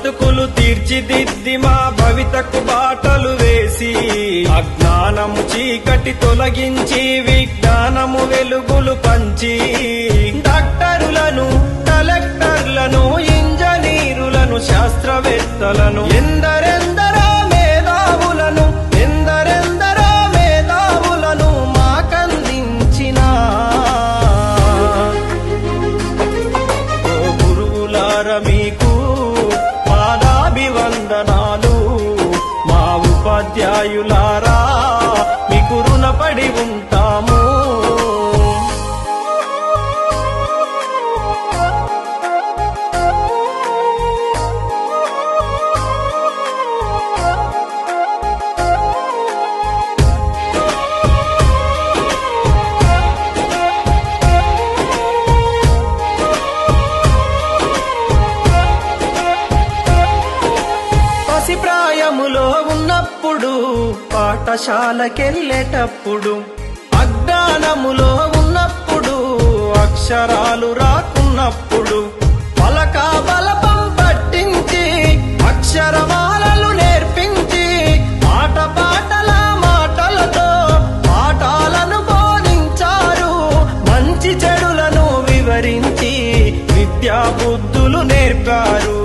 బతుకులు తీర్చిదిద్ది మా భవితకు బాటలు వేసి అజ్ఞానము చీకటి తొలగించి విజ్ఞానము వెలుగులు పంచి డాక్టరులను కలెక్టర్లను ఇంజనీరులను శాస్త్రవేత్తలను ఎందరెందరో మేధావులను మాకందించిన ఓ గురువులార మీకు పాదాభివందనాలు మా ఉపాధ్యాయులారా మీకు రుణపడి ఉంటాము. ప్రాయములో ఉన్నప్పుడు పాఠశాలకెళ్ళేటప్పుడు అజ్ఞానములో ఉన్నప్పుడు అక్షరాలు రాకున్నప్పుడు పలక బలపం పట్టించి అక్షరమాలలు నేర్పించి పాటల మాటలతో పాఠాలను బోధించారు. మంచి చెడులను వివరించి విద్యా బుద్ధులు నేర్పారు.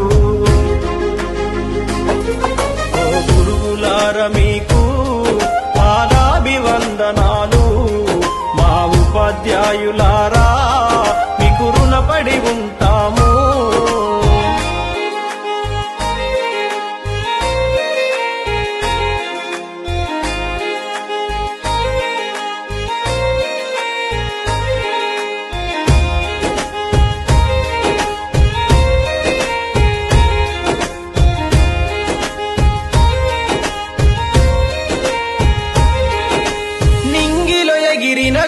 మీకు పాదాభివందనాలు మా ఉపాధ్యాయులారా మీకు రుణపడి ఉంటాము.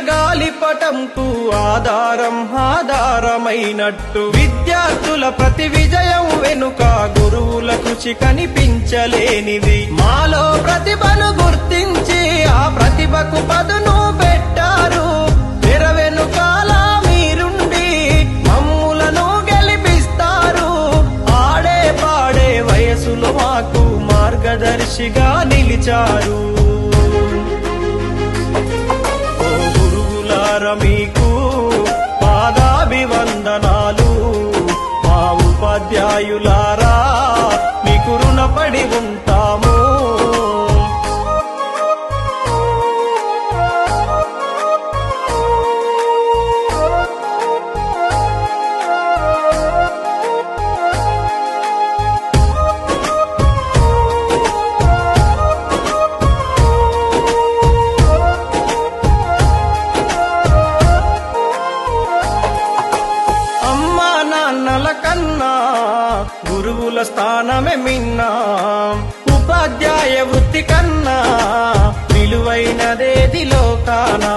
గాలిపటంకు ఆధారమైనట్టు విద్యార్థుల ప్రతి విజయం వెనుక గురువుల కృషి కనిపించలేనిది. మాలో ప్రతిభను గుర్తించి ఆ ప్రతిభకు పదును పెట్టారు. తెర వెనుకాల మీరుండి మమ్ములను గెలిపిస్తారు. ఆడే పాడే వయసులో మాకు మార్గదర్శిగా నిలిచారు. మీకు పాదాభివందనాలు మా ఉపాధ్యాయులారా మీకు రుణపడి ఉంటాము. కన్నా గురువుల స్థానమే మిన్నా, ఉపాధ్యాయ వృత్తి కన్నా విలువైనదేది లోకానా.